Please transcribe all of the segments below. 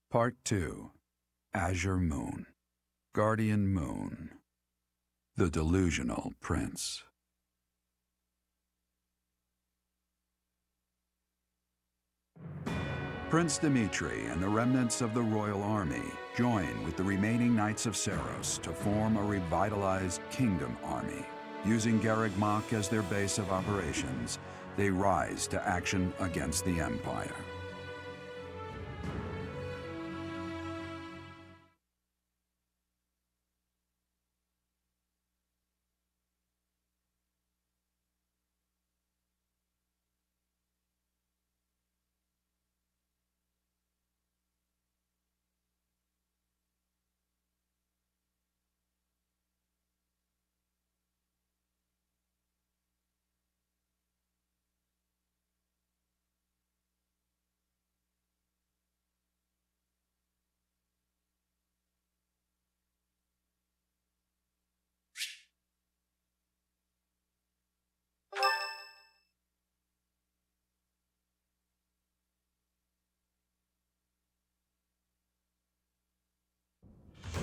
Part 2. Azure Moon. Guardian Moon. The Delusional Prince. Prince Dimitri and the remnants of the royal army join with the remaining Knights of Seiros to form a revitalized kingdom army. Using Garreg Mach as their base of operations, they rise to action against the Empire.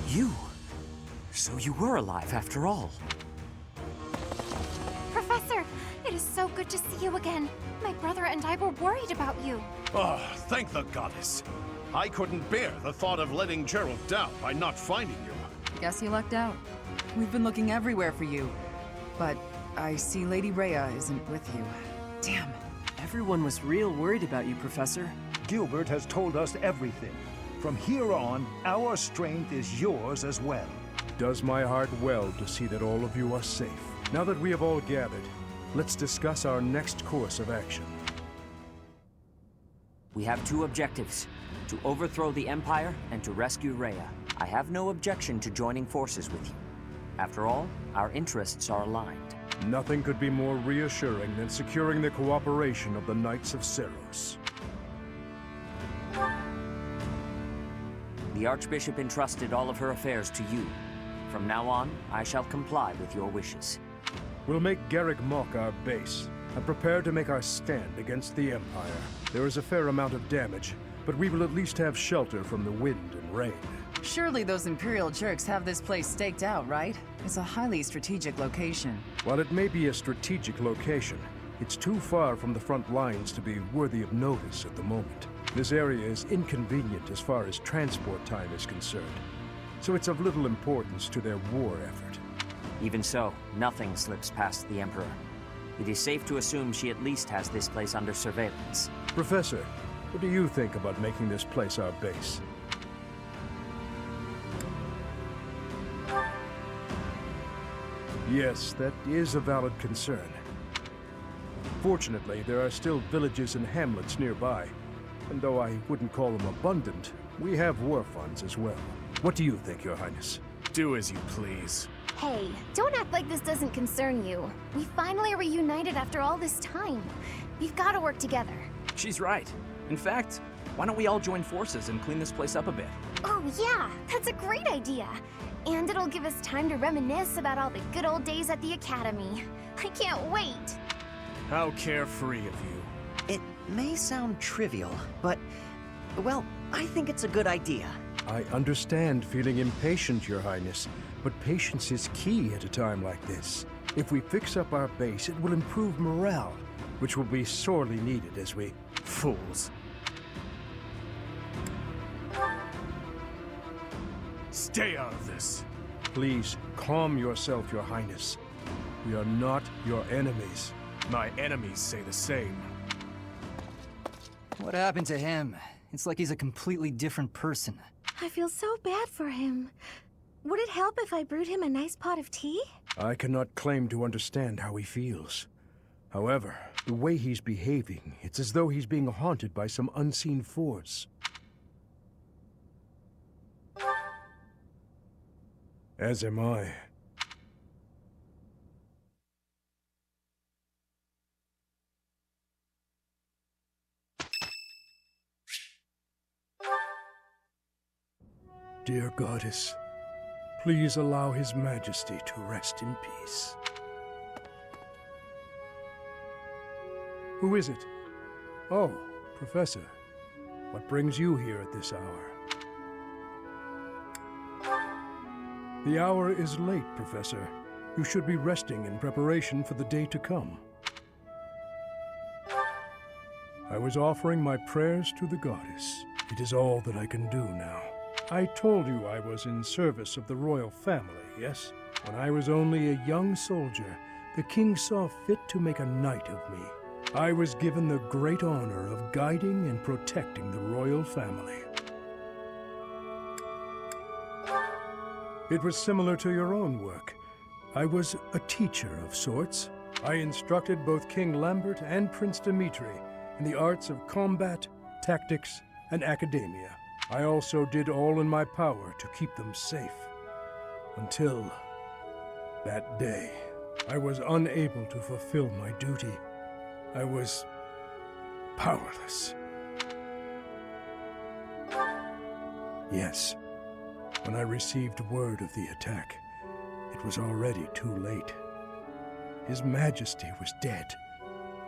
You? So you were alive after all. Professor, it is so good to see you again. My brother and I were worried about you. Oh, thank the goddess. I couldn't bear the thought of letting Gerald down by not finding you. Guess you lucked out. We've been looking everywhere for you. But I see Lady Rhea isn't with you. Damn. Everyone was real worried about you, Professor. Gilbert has told us everything. From here on, our strength is yours as well. Does my heart well to see that all of you are safe. Now that we have all gathered, let's discuss our next course of action. We have two objectives: to overthrow the Empire and to rescue Rhea. I have no objection to joining forces with you. After all, our interests are aligned. Nothing could be more reassuring than securing the cooperation of the Knights of Seiros. The Archbishop entrusted all of her affairs to you. From now on, I shall comply with your wishes. We'll make Garreg Mach our base, and prepare to make our stand against the Empire. There is a fair amount of damage, but we will at least have shelter from the wind and rain. Surely those Imperial jerks have this place staked out, right? It's a highly strategic location. While it may be a strategic location, it's too far from the front lines to be worthy of notice at the moment. This area is inconvenient as far as transport time is concerned, so it's of little importance to their war effort. Even so, nothing slips past the Emperor. It is safe to assume she at least has this place under surveillance. Professor, what do you think about making this place our base? Yes, that is a valid concern. Fortunately, there are still villages and hamlets nearby, and though I wouldn't call them abundant, we have war funds as well. What do you think, Your Highness? Do as you please. Hey, don't act like this doesn't concern you. We finally reunited after all this time. We've got to work together. She's right. In fact, why don't we all join forces and clean this place up a bit? Oh yeah, that's a great idea. And it'll give us time to reminisce about all the good old days at the Academy. I can't wait. How carefree of you. It may sound trivial, but, well, I think it's a good idea. I understand feeling impatient, Your Highness, but patience is key at a time like this. If we fix up our base, it will improve morale, which will be sorely needed as we... Fools. Stay out of this. Please, calm yourself, Your Highness. We are not your enemies. My enemies say the same. What happened to him? It's like he's a completely different person. I feel so bad for him. Would it help if I brewed him a nice pot of tea? I cannot claim to understand how he feels. However, the way he's behaving, it's as though he's being haunted by some unseen force. As am I. Dear Goddess, please allow His Majesty to rest in peace. Who is it? Oh, Professor. What brings you here at this hour? The hour is late, Professor. You should be resting in preparation for the day to come. I was offering my prayers to the goddess. It is all that I can do now. I told you I was in service of the royal family, yes? When I was only a young soldier, the king saw fit to make a knight of me. I was given the great honor of guiding and protecting the royal family. It was similar to your own work. I was a teacher of sorts. I instructed both King Lambert and Prince Dimitri in the arts of combat, tactics, and academia. I also did all in my power to keep them safe. Until that day, I was unable to fulfill my duty. I was powerless. Yes, when I received word of the attack, it was already too late. His Majesty was dead,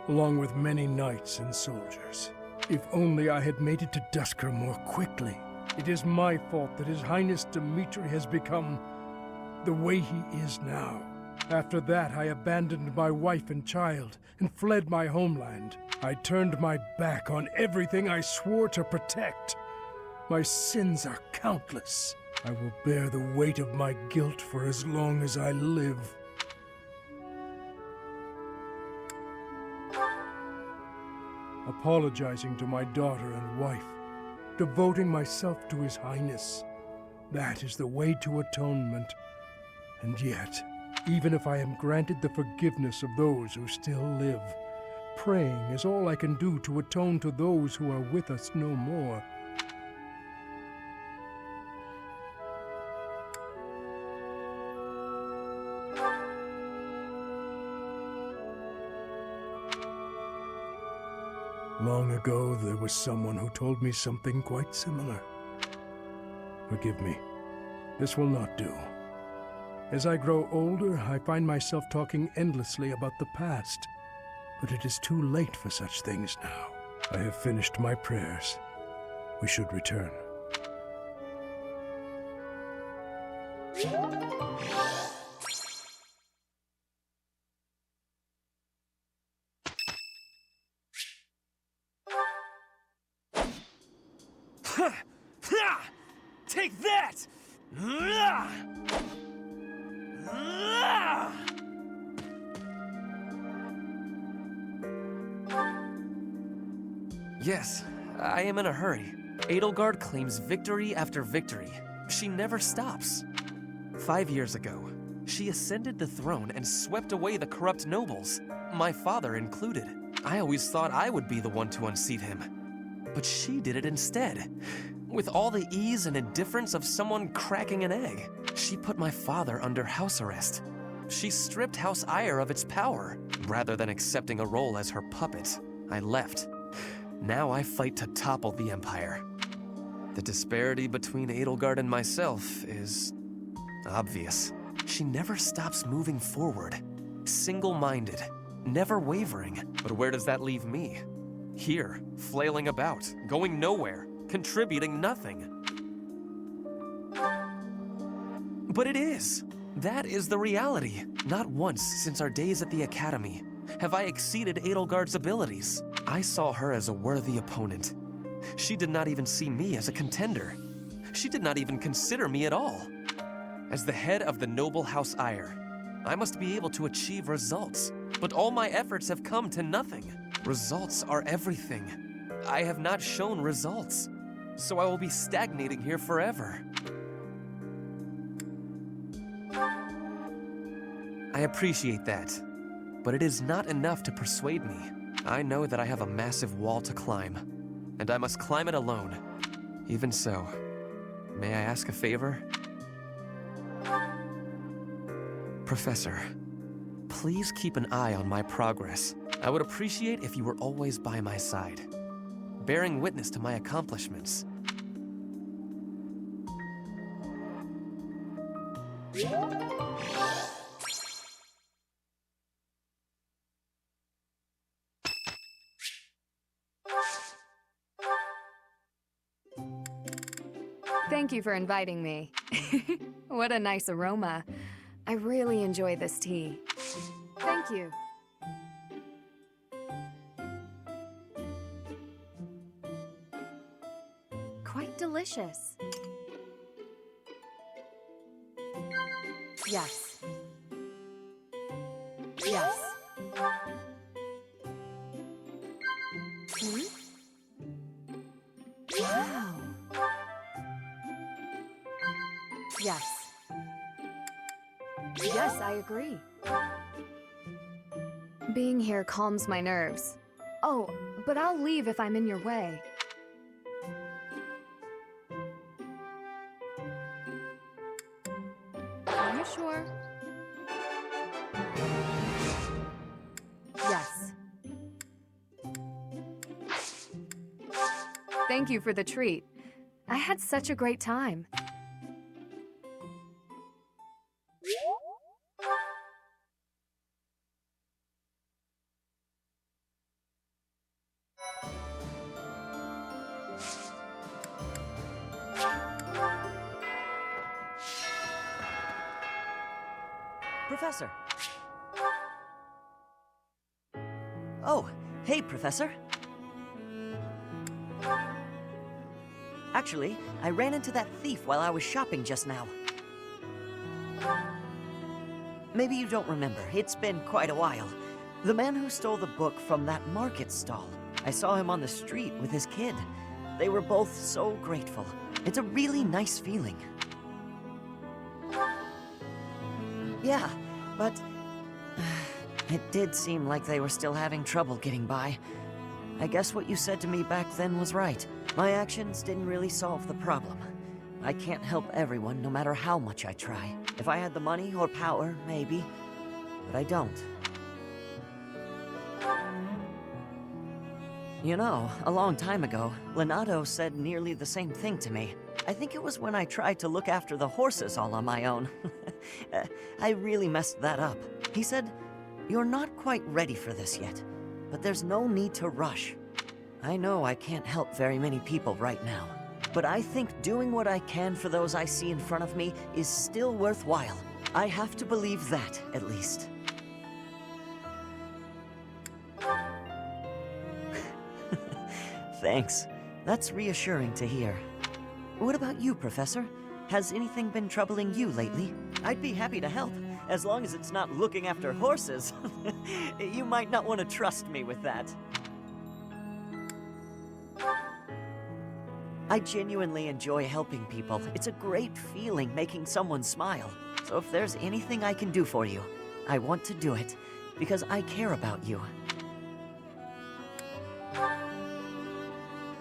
along with many knights and soldiers. If only I had made it to Duscur more quickly. It is my fault that His Highness Dimitri has become the way he is now. After that, I abandoned my wife and child and fled my homeland. I turned my back on everything I swore to protect. My sins are countless. I will bear the weight of my guilt for as long as I live. Apologizing to my daughter and wife, devoting myself to His Highness. That is the way to atonement. And yet, even if I am granted the forgiveness of those who still live, praying is all I can do to atone to those who are with us no more. Long ago, there was someone who told me something quite similar. Forgive me. This will not do. As I grow older, I find myself talking endlessly about the past. But it is too late for such things now. I have finished my prayers. We should return. Take that! Yes, I am in a hurry. Edelgard claims victory after victory. She never stops. 5 years ago, she ascended the throne and swept away the corrupt nobles, my father included. I always thought I would be the one to unseat him. But she did it instead. With all the ease and indifference of someone cracking an egg. She put my father under house arrest. She stripped House Ayr of its power. Rather than accepting a role as her puppet, I left. Now I fight to topple the Empire. The disparity between Edelgard and myself is obvious. She never stops moving forward. Single-minded, never wavering. But where does that leave me? Here, flailing about, going nowhere, contributing nothing. But it is. That is the reality. Not once since our days at the Academy have I exceeded Edelgard's abilities. I saw her as a worthy opponent. She did not even see me as a contender. She did not even consider me at all. As the head of the noble House Ayr, I must be able to achieve results. But all my efforts have come to nothing. Results are everything. I have not shown results, so I will be stagnating here forever. I appreciate that, but it is not enough to persuade me. I know that I have a massive wall to climb, and I must climb it alone. Even so, may I ask a favor? Professor, please keep an eye on my progress. I would appreciate if you were always by my side, bearing witness to my accomplishments. Thank you for inviting me. What a nice aroma. I really enjoy this tea. Thank you. Quite delicious. Yes. Yes. Hmm? Wow. Yes. Yes, I agree. Being here calms my nerves. Oh, but I'll leave if I'm in your way. Are you sure? Yes. Thank you for the treat. I had such a great time. Professor. Oh, hey, Professor. Actually, I ran into that thief while I was shopping just now. Maybe you don't remember. It's been quite a while. The man who stole the book from that market stall. I saw him on the street with his kid. They were both so grateful. It's a really nice feeling. Yeah, but it did seem like they were still having trouble getting by. I guess what you said to me back then was right. My actions didn't really solve the problem. I can't help everyone, no matter how much I try. If I had the money or power, maybe. But I don't. You know, a long time ago, Leonardo said nearly the same thing to me. I think it was when I tried to look after the horses all on my own. I really messed that up. He said, "You're not quite ready for this yet, but there's no need to rush." I know I can't help very many people right now, but I think doing what I can for those I see in front of me is still worthwhile. I have to believe that, at least. Thanks. That's reassuring to hear. What about you, Professor? Has anything been troubling you lately? I'd be happy to help, as long as it's not looking after horses. You might not want to trust me with that. I genuinely enjoy helping people. It's a great feeling making someone smile. So if there's anything I can do for you, I want to do it, because I care about you.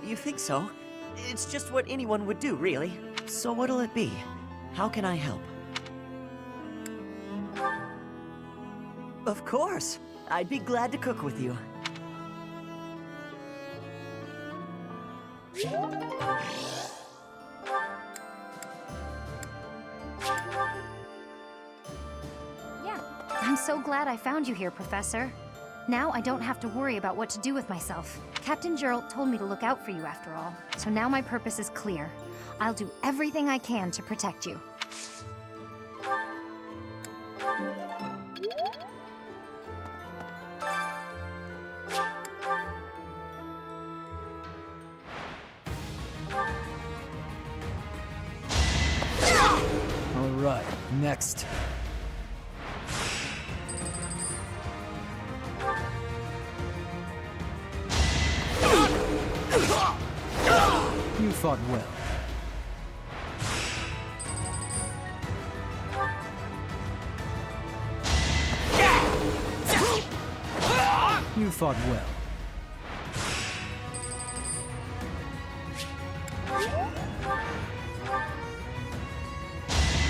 You think so? It's just what anyone would do, really. So what'll it be? How can I help? Of course! I'd be glad to cook with you. Yeah, I'm so glad I found you here, Professor. Now I don't have to worry about what to do with myself. Captain Geralt told me to look out for you after all, so now my purpose is clear. I'll do everything I can to protect you. All right, next. You fought well. You fought well.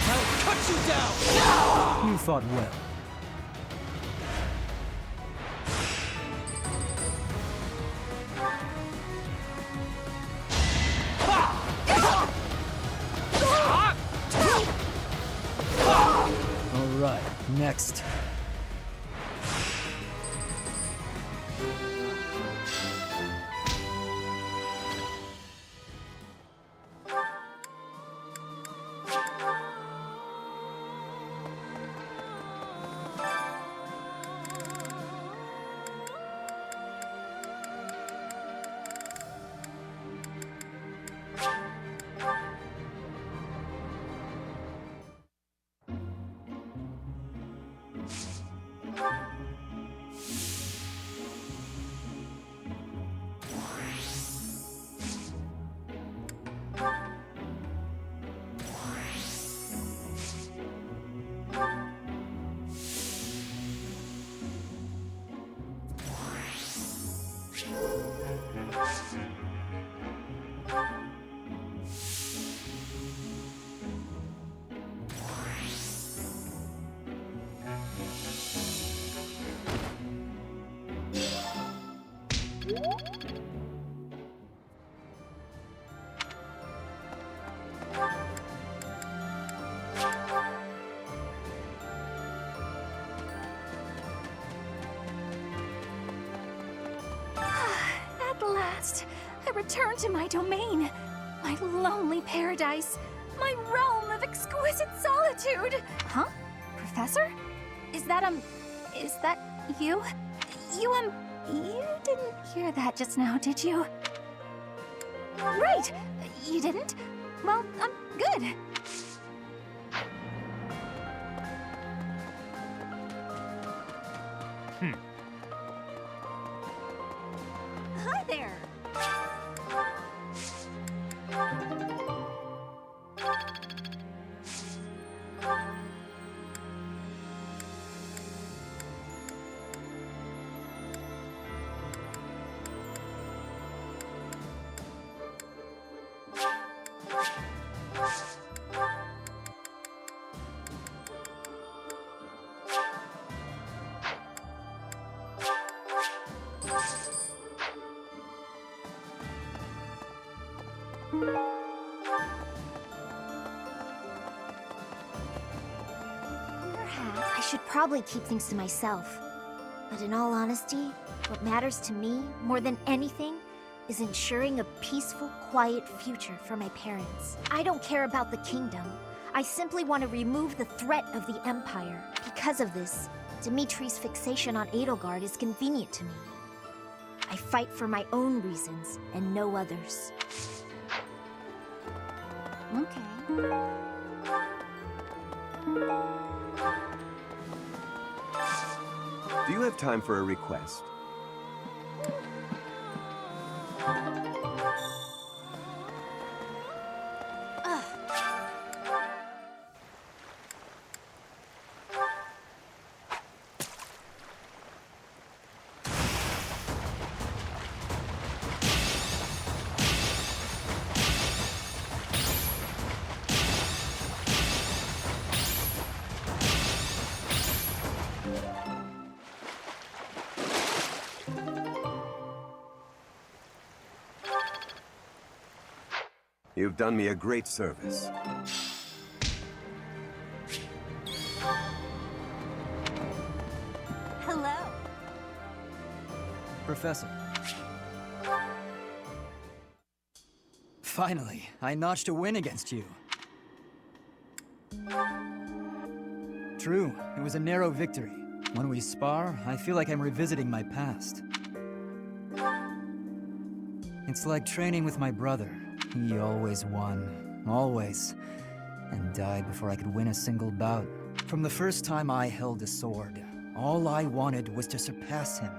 I'll cut you down! You fought well. All right, next. At last, I return to my domain. My lonely paradise. My realm of exquisite solitude. Huh? Professor? Is that you? You didn't hear that just now, did you? Right! You didn't? Well, good. Hi there! I should probably keep things to myself. But in all honesty, what matters to me, more than anything, is ensuring a peaceful, quiet future for my parents. I don't care about the kingdom. I simply want to remove the threat of the Empire. Because of this, Dimitri's fixation on Edelgard is convenient to me. I fight for my own reasons, and no others. Okay. Do you have time for a request? You've done me a great service. Hello. Professor. Finally, I notched a win against you. True, it was a narrow victory. When we spar, I feel like I'm revisiting my past. It's like training with my brother. He always won. Always. And died before I could win a single bout. From the first time I held a sword, all I wanted was to surpass him.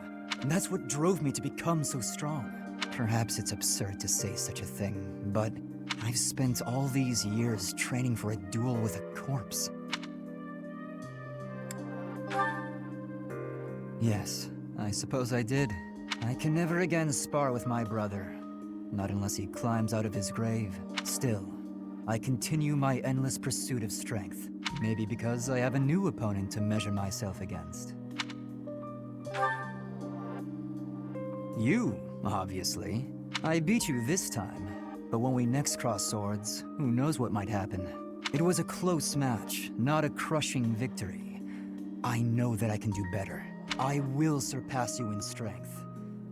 And that's what drove me to become so strong. Perhaps it's absurd to say such a thing, but I've spent all these years training for a duel with a corpse. Yes, I suppose I did. I can never again spar with my brother. Not unless he climbs out of his grave. Still, I continue my endless pursuit of strength. Maybe because I have a new opponent to measure myself against. You, obviously. I beat you this time, but when we next cross swords, who knows what might happen. It was a close match, not a crushing victory. I know that I can do better. I will surpass you in strength,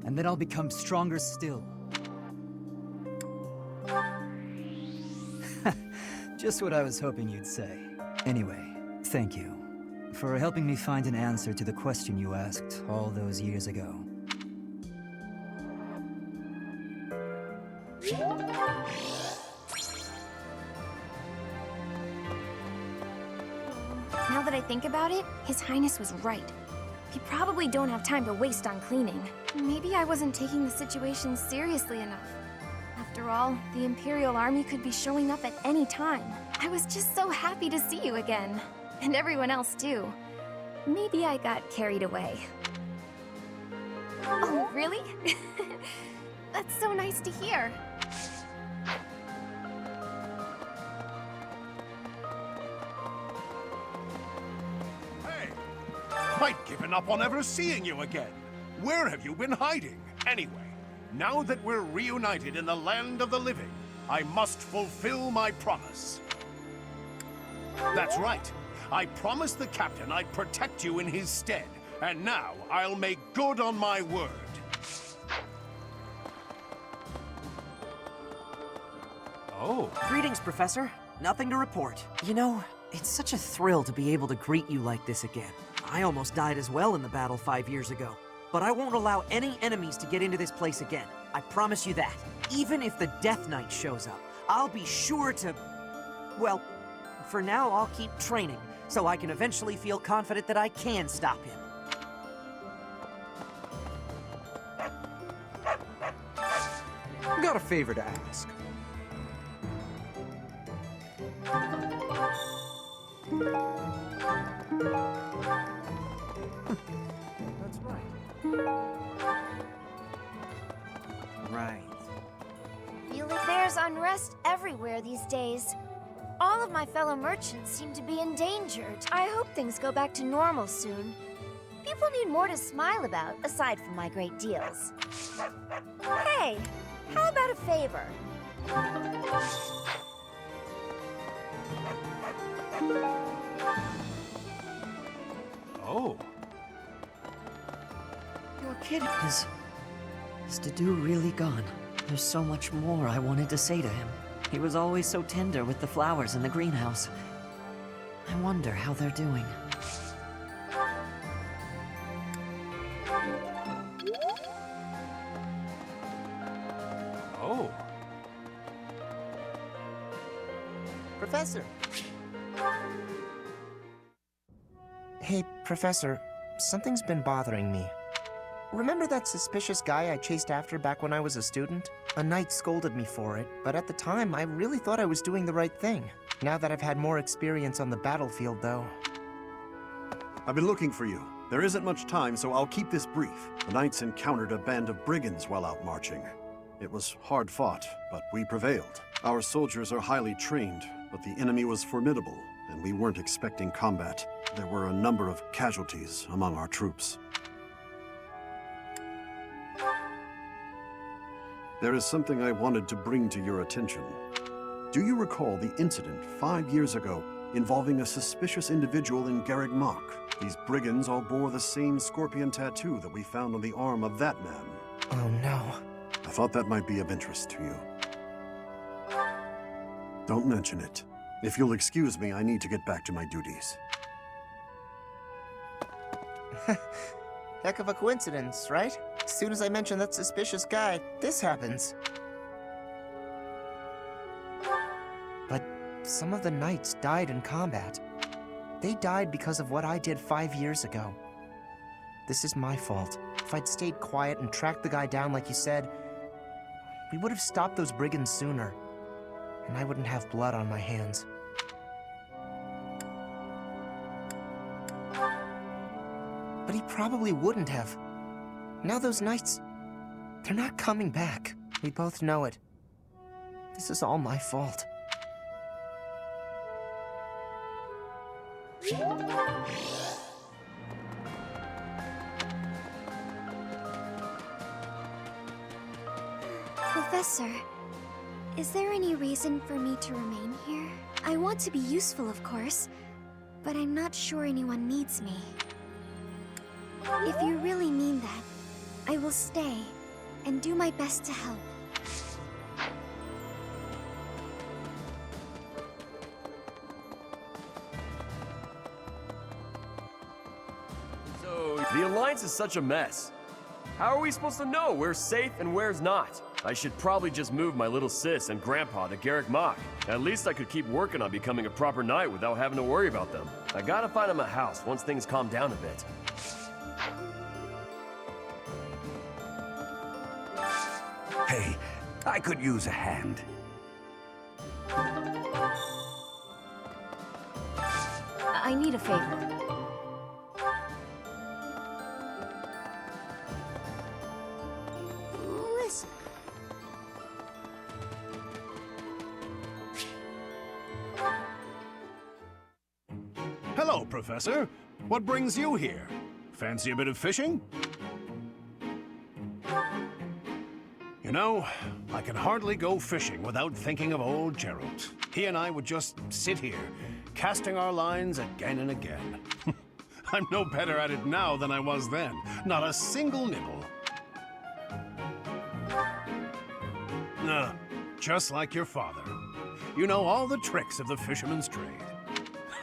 and then I'll become stronger still. Just what I was hoping you'd say. Anyway, thank you for helping me find an answer to the question you asked all those years ago. Now that I think about it, His Highness was right. We probably don't have time to waste on cleaning. Maybe I wasn't taking the situation seriously enough. After all, the Imperial Army could be showing up at any time. I was just so happy to see you again. And everyone else too. Maybe I got carried away. Oh, really? That's so nice to hear. Hey! I'd given up on ever seeing you again. Where have you been hiding? Anyway, now that we're reunited in the land of the living, I must fulfill my promise. That's right. I promised the captain I'd protect you in his stead, and now I'll make good on my word. Oh. Greetings, Professor. Nothing to report. You know, it's such a thrill to be able to greet you like this again. I almost died as well in the battle 5 years ago. But I won't allow any enemies to get into this place again. I promise you that. Even if the Death Knight shows up, I'll be sure to... Well, for now I'll keep training, so I can eventually feel confident that I can stop him. Got a favor to ask. That's right. Right. Feel like there's unrest everywhere these days. All of my fellow merchants seem to be endangered. I hope things go back to normal soon. People need more to smile about, aside from my great deals. Hey, how about a favor? Oh. Your kid is Stadu really gone? There's so much more I wanted to say to him. He was always so tender with the flowers in the greenhouse. I wonder how they're doing. Oh. Professor! Hey, Professor, something's been bothering me. Remember that suspicious guy I chased after back when I was a student? A knight scolded me for it, but at the time I really thought I was doing the right thing. Now that I've had more experience on the battlefield, though... I've been looking for you. There isn't much time, so I'll keep this brief. The knights encountered a band of brigands while out marching. It was hard fought, but we prevailed. Our soldiers are highly trained, but the enemy was formidable, and we weren't expecting combat. There were a number of casualties among our troops. There is something I wanted to bring to your attention. Do you recall the incident 5 years ago involving a suspicious individual in Garreg Mach? These brigands all bore the same scorpion tattoo that we found on the arm of that man. Oh no. I thought that might be of interest to you. Don't mention it. If you'll excuse me, I need to get back to my duties. Heck of a coincidence, right? As soon as I mention that suspicious guy, this happens. But some of the knights died in combat. They died because of what I did 5 years ago. This is my fault. If I'd stayed quiet and tracked the guy down like you said, we would have stopped those brigands sooner. And I wouldn't have blood on my hands. But he probably wouldn't have. Now those knights, they're not coming back. We both know it. This is all my fault. Professor, is there any reason for me to remain here? I want to be useful, of course, but I'm not sure anyone needs me. If you really mean that, I will stay and do my best to help. So, the Alliance is such a mess. How are we supposed to know where's safe and where's not? I should probably just move my little sis and grandpa to Garreg Mach. At least I could keep working on becoming a proper knight without having to worry about them. I gotta find him a house once things calm down a bit. Hey, I could use a hand. I need a favor. Listen, Professor. What brings you here? Fancy a bit of fishing? You know, I can hardly go fishing without thinking of old Gerald. He and I would just sit here, casting our lines again and again. I'm no better at it now than I was then. Not a single nibble. Just like your father. You know all the tricks of the fisherman's trade.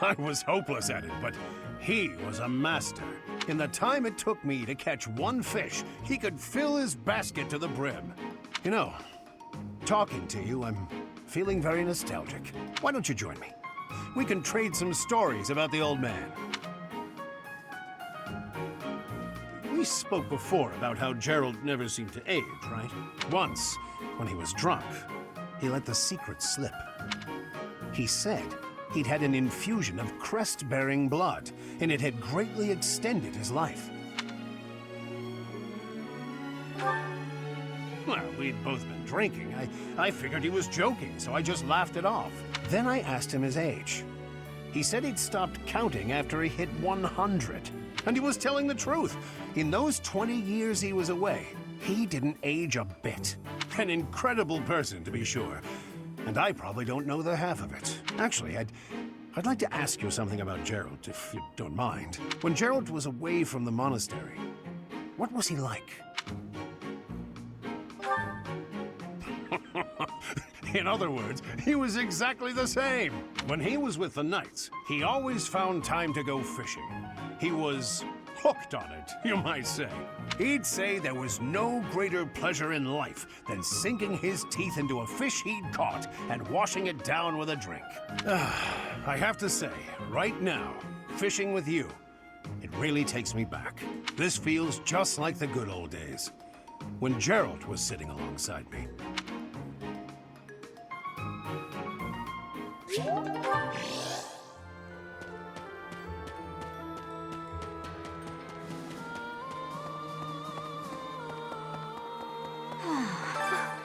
I was hopeless at it, but he was a master. In the time it took me to catch one fish, he could fill his basket to the brim. You know, talking to you, I'm feeling very nostalgic. Why don't you join me? We can trade some stories about the old man. We spoke before about how Gerald never seemed to age, right? Once, when he was drunk, he let the secret slip. He said he'd had an infusion of crest-bearing blood, and it had greatly extended his life. Well, we'd both been drinking. I figured he was joking, so I just laughed it off. Then I asked him his age. He said he'd stopped counting after he hit 100. And he was telling the truth. In those 20 years he was away, he didn't age a bit. An incredible person, to be sure. And I probably don't know the half of it. Actually, I'd like to ask you something about Gerald, if you don't mind. When Gerald was away from the monastery, what was he like? In other words, he was exactly the same. When he was with the Knights, he always found time to go fishing. He was hooked on it, you might say. He'd say there was no greater pleasure in life than sinking his teeth into a fish he'd caught and washing it down with a drink. I have to say, right now, fishing with you, it really takes me back. This feels just like the good old days, when Gerald was sitting alongside me.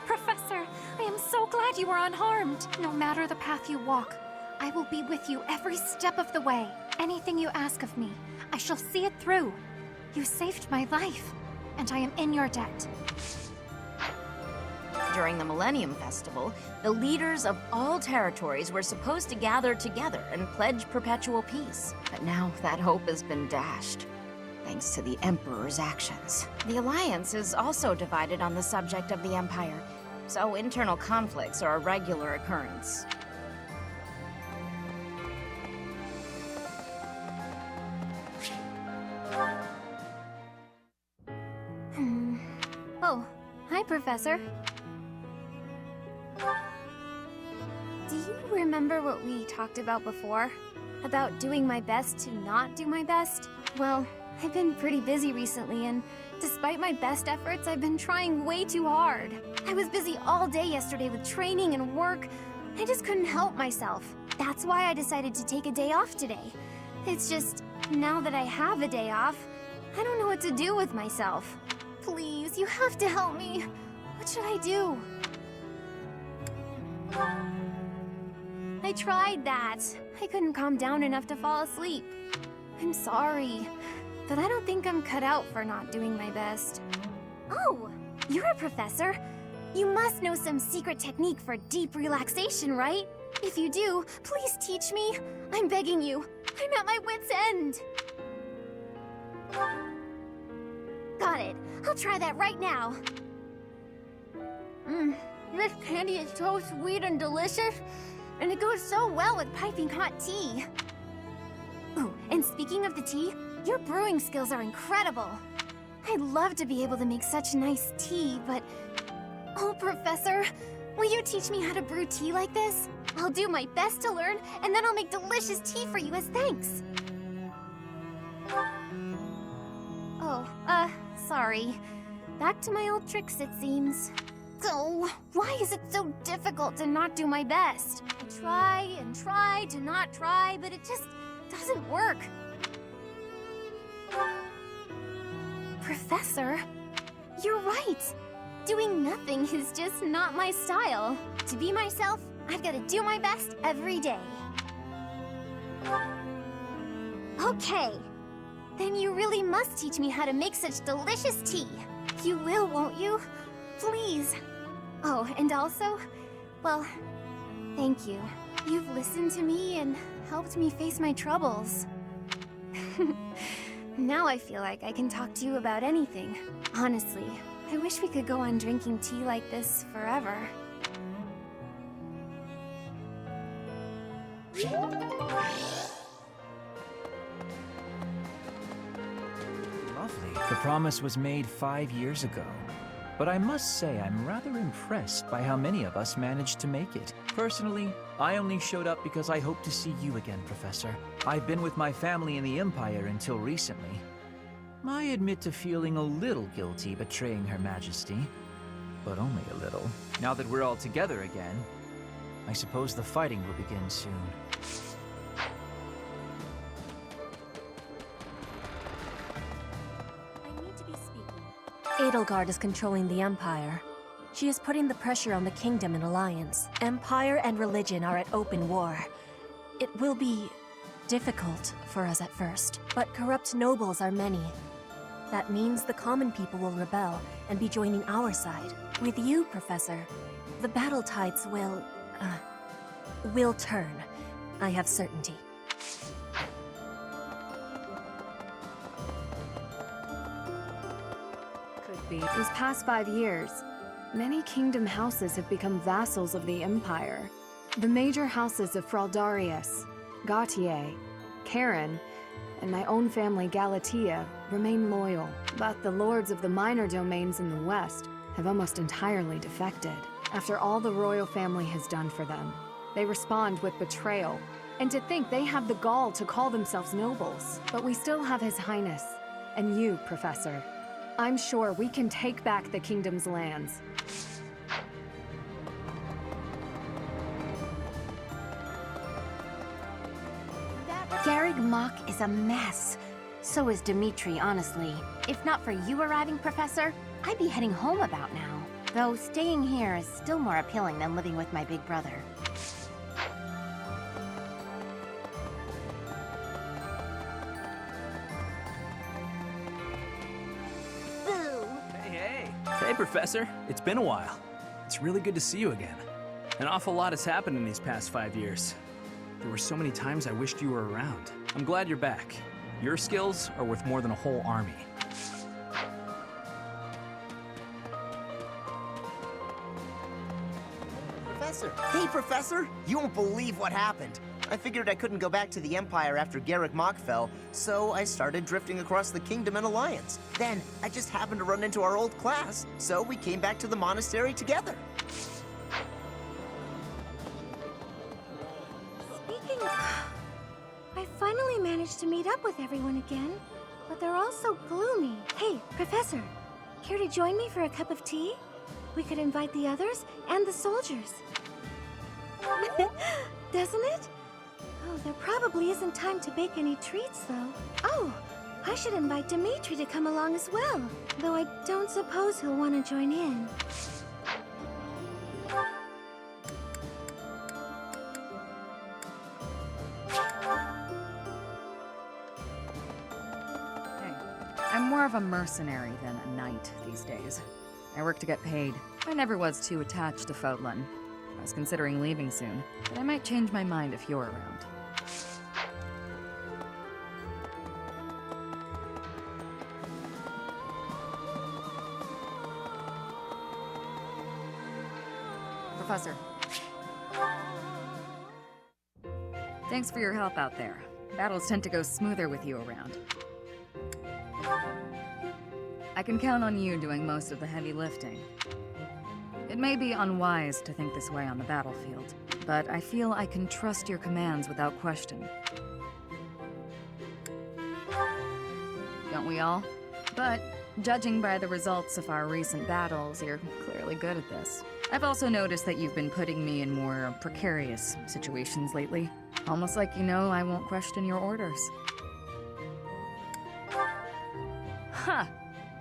Professor, I am so glad you were unharmed. No matter the path you walk, I will be with you every step of the way. Anything you ask of me, I shall see it through. You saved my life, and I am in your debt. During the Millennium Festival, the leaders of all territories were supposed to gather together and pledge perpetual peace. But now that hope has been dashed, thanks to the Emperor's actions. The Alliance is also divided on the subject of the Empire, so internal conflicts are a regular occurrence. Oh, hi, Professor. Do you remember what we talked about before? About doing my best to not do my best? Well, I've been pretty busy recently, and despite my best efforts, I've been trying way too hard. I was busy all day yesterday with training and work. I just couldn't help myself. That's why I decided to take a day off today. It's just, now that I have a day off, I don't know what to do with myself. Please, you have to help me. What should I do? I tried that. I couldn't calm down enough to fall asleep. I'm sorry, but I don't think I'm cut out for not doing my best. Oh, you're a professor. You must know some secret technique for deep relaxation, right? If you do, please teach me. I'm begging you. I'm at my wit's end. Got it. I'll try that right now. This candy is so sweet and delicious, and it goes so well with piping hot tea. Ooh, and speaking of the tea, your brewing skills are incredible. I'd love to be able to make such nice tea, but... Oh, Professor, will you teach me how to brew tea like this? I'll do my best to learn, and then I'll make delicious tea for you as thanks. Oh, sorry. Back to my old tricks, it seems. Oh, why is it so difficult to not do my best? I try and try to not try, but it just doesn't work. Professor, you're right. Doing nothing is just not my style. To be myself, I've got to do my best every day. Okay. Then you really must teach me how to make such delicious tea. You will, won't you? Please. Oh, and also, well, thank you. You've listened to me and helped me face my troubles. Now I feel like I can talk to you about anything. Honestly, I wish we could go on drinking tea like this forever. Lovely. The promise was made 5 years ago. But I must say I'm rather impressed by how many of us managed to make it. Personally, I only showed up because I hope to see you again, Professor. I've been with my family in the Empire until recently. I admit to feeling a little guilty betraying Her Majesty, but only a little. Now that we're all together again, I suppose the fighting will begin soon. Edelgard is controlling the Empire. She is putting the pressure on the Kingdom in alliance. Empire and religion are at open war. It will be difficult for us at first, but corrupt nobles are many. That means the common people will rebel and be joining our side. With you, Professor, the battle tides will turn. I have certainty. These past 5 years, many kingdom houses have become vassals of the Empire. The major houses of Fraldarius, Gautier, Karen, and my own family Galatea remain loyal, but the lords of the minor domains in the west have almost entirely defected. After all the royal family has done for them, they respond with betrayal, and to think they have the gall to call themselves nobles. But we still have His Highness, and you, Professor. I'm sure we can take back the kingdom's lands. Garreg Mach is a mess. So is Dimitri, honestly. If not for you arriving, Professor, I'd be heading home about now. Though staying here is still more appealing than living with my big brother. Hey, Professor. It's been a while. It's really good to see you again. An awful lot has happened in these past 5 years. There were so many times I wished you were around. I'm glad you're back. Your skills are worth more than a whole army. Professor! Hey, Professor! You won't believe what happened. I figured I couldn't go back to the Empire after Garreg Mach fell, so I started drifting across the Kingdom in Alliance. Then, I just happened to run into our old class, so we came back to the monastery together. Speaking of... I finally managed to meet up with everyone again, but they're all so gloomy. Hey, Professor, care to join me for a cup of tea? We could invite the others and the soldiers. Doesn't it? Oh, there probably isn't time to bake any treats, though. Oh, I should invite Dimitri to come along as well, though I don't suppose he'll want to join in. I'm more of a mercenary than a knight these days. I work to get paid. I never was too attached to Fodlan. I was considering leaving soon, but I might change my mind if you're around. Professor. Thanks for your help out there. Battles tend to go smoother with you around. I can count on you doing most of the heavy lifting. It may be unwise to think this way on the battlefield, but I feel I can trust your commands without question. Don't we all? But judging by the results of our recent battles, you're clearly good at this. I've also noticed that you've been putting me in more precarious situations lately. Almost like you know I won't question your orders. Ha!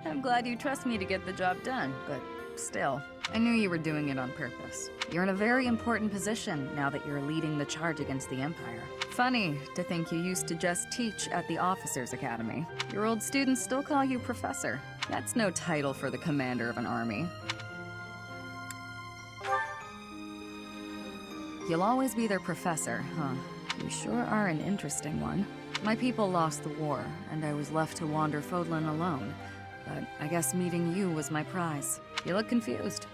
I'm glad you trust me to get the job done, but still. I knew you were doing it on purpose. You're in a very important position now that you're leading the charge against the Empire. Funny to think you used to just teach at the Officers' Academy. Your old students still call you Professor. That's no title for the commander of an army. You'll always be their professor, huh? You sure are an interesting one. My people lost the war, and I was left to wander Fodlan alone. But I guess meeting you was my prize. You look confused.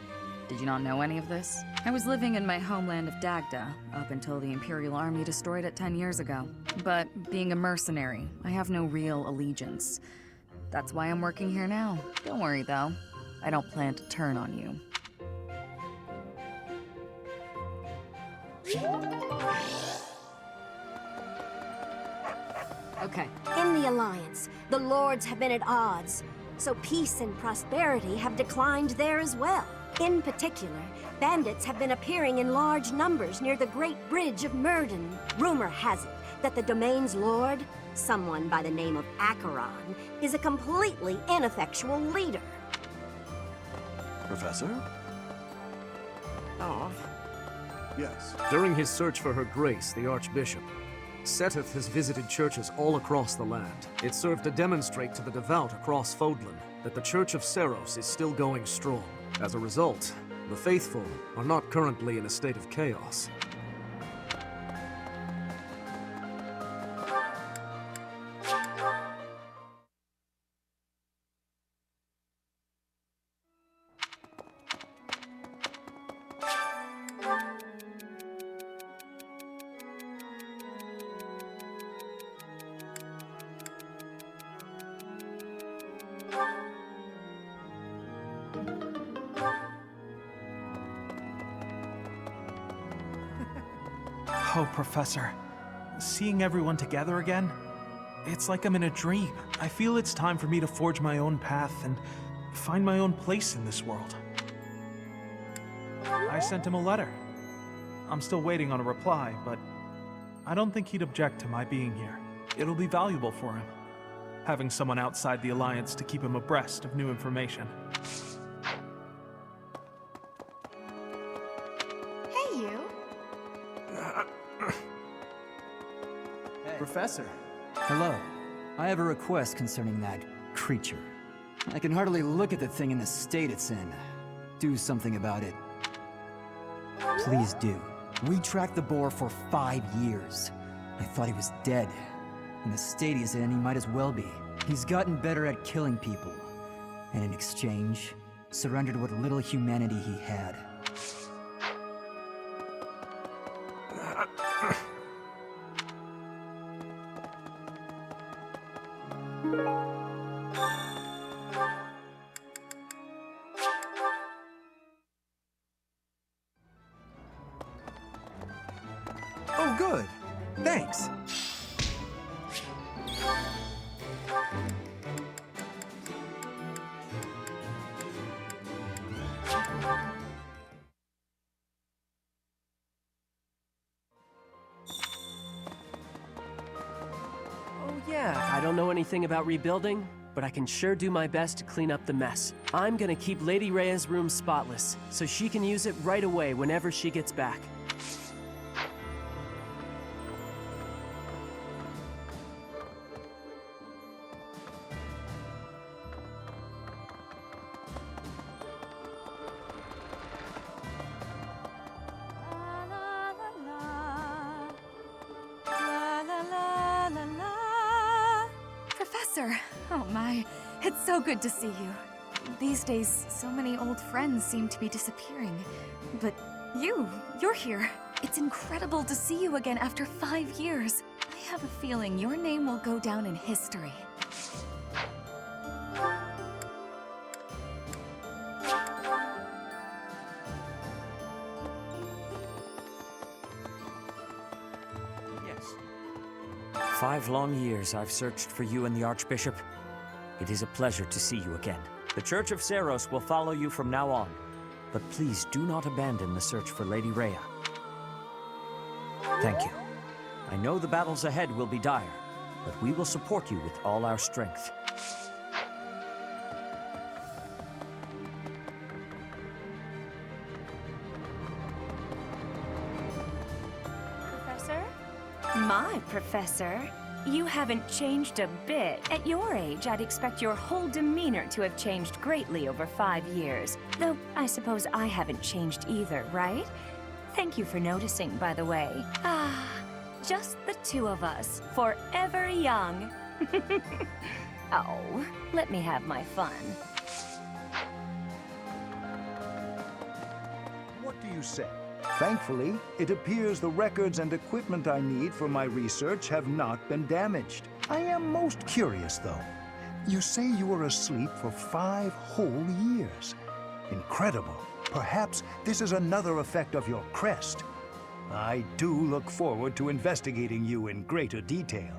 Did you not know any of this? I was living in my homeland of Dagda, up until the Imperial Army destroyed it 10 years ago. But being a mercenary, I have no real allegiance. That's why I'm working here now. Don't worry, though. I don't plan to turn on you. Okay. In the Alliance, the Lords have been at odds, so peace and prosperity have declined there as well. In particular, bandits have been appearing in large numbers near the Great Bridge of Myrden. Rumor has it that the domain's lord, someone by the name of Acheron, is a completely ineffectual leader. Professor? Oh. Yes. During his search for her grace, the Archbishop, Seteth has visited churches all across the land. It served to demonstrate to the devout across Fodlan that the Church of Seros is still going strong. As a result, the faithful are not currently in a state of chaos. Oh, Professor. Seeing everyone together again, it's like I'm in a dream. I feel it's time for me to forge my own path and find my own place in this world. I sent him a letter. I'm still waiting on a reply, but I don't think he'd object to my being here. It'll be valuable for him, having someone outside the Alliance to keep him abreast of new information. Hey, you. Professor. Hello. I have a request concerning that creature. I can hardly look at the thing in the state it's in. Do something about it. Please do. We tracked the boar for 5 years. I thought he was dead. In the state he's in, he might as well be. He's gotten better at killing people. And in exchange, surrendered what little humanity he had. Oh, good. Thanks. Oh yeah, I don't know anything about rebuilding, but I can sure do my best to clean up the mess. I'm gonna keep Lady Rhea's room spotless, so she can use it right away whenever she gets back. Professor! Oh my, it's so good to see you. These days, so many old friends seem to be disappearing. But you're here. It's incredible to see you again after 5 years. I have a feeling your name will go down in history. Yes. 5 long years I've searched for you and the Archbishop. It is a pleasure to see you again. The Church of Seros will follow you from now on, but please do not abandon the search for Lady Rhea. Thank you. I know the battles ahead will be dire, but we will support you with all our strength. My, Professor. You haven't changed a bit. At your age, I'd expect your whole demeanor to have changed greatly over 5 years. Though, I suppose I haven't changed either, right? Thank you for noticing, by the way. Ah, just the two of us, forever young. Oh, let me have my fun. What do you say? Thankfully, it appears the records and equipment I need for my research have not been damaged. I am most curious, though. You say you were asleep for 5 whole years. Incredible. Perhaps this is another effect of your crest. I do look forward to investigating you in greater detail.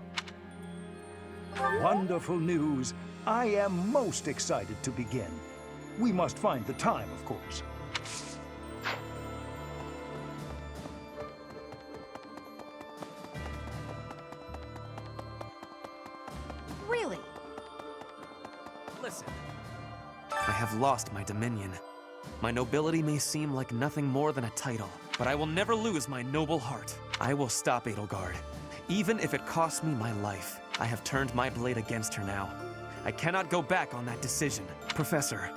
Wonderful news. I am most excited to begin. We must find the time, of course. Really? Listen. I have lost my dominion. My nobility may seem like nothing more than a title, but I will never lose my noble heart. I will stop Edelgard, even if it costs me my life. I have turned my blade against her now. I cannot go back on that decision. Professor,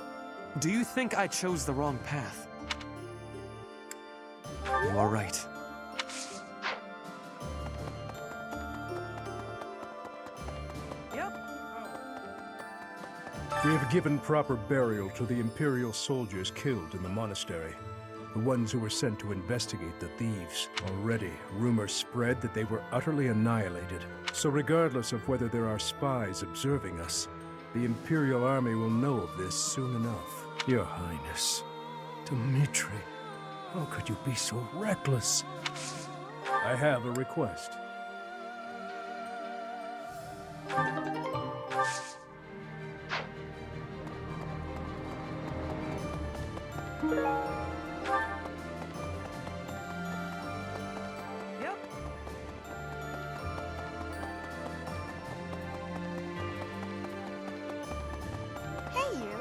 do you think I chose the wrong path? You are right. We have given proper burial to the Imperial soldiers killed in the monastery. The ones who were sent to investigate the thieves. Already, rumors spread that they were utterly annihilated. So regardless of whether there are spies observing us, the Imperial army will know of this soon enough. Your Highness, Dmitri, how could you be so reckless? I have a request. Hey, you.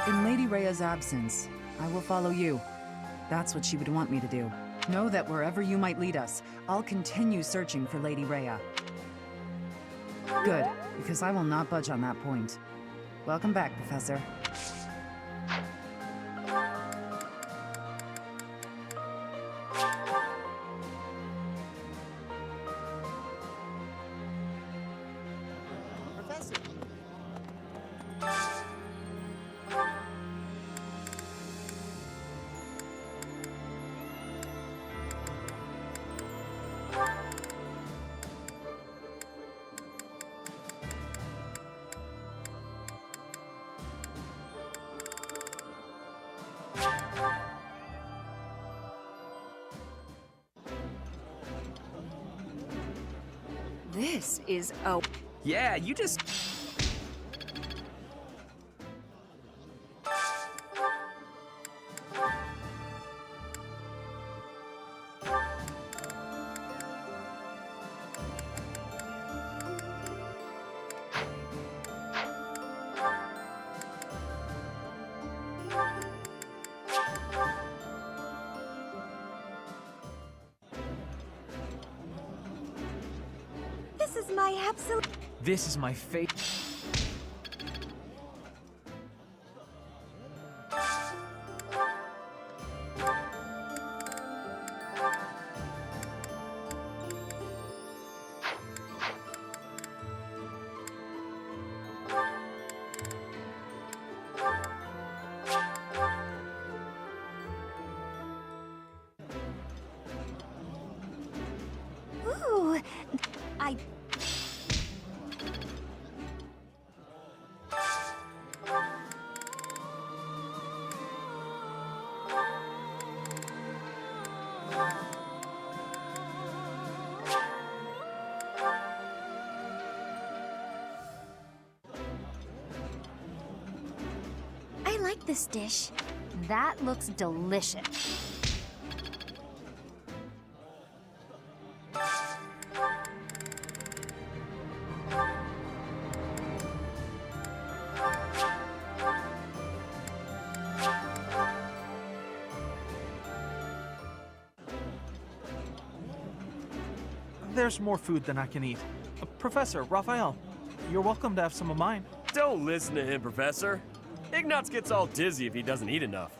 In Lady Rhea's absence, I will follow you. That's what she would want me to do. Know that wherever you might lead us, I'll continue searching for Lady Rhea. Good, because I will not budge on that point. Welcome back, Professor. Professor. This is a... Yeah, you just... This is my absolute... This is my fate. Ooh, I... I like this dish. That looks delicious. There's more food than I can eat. Professor, Raphael, you're welcome to have some of mine. Don't listen to him, Professor. Ignatz gets all dizzy if he doesn't eat enough.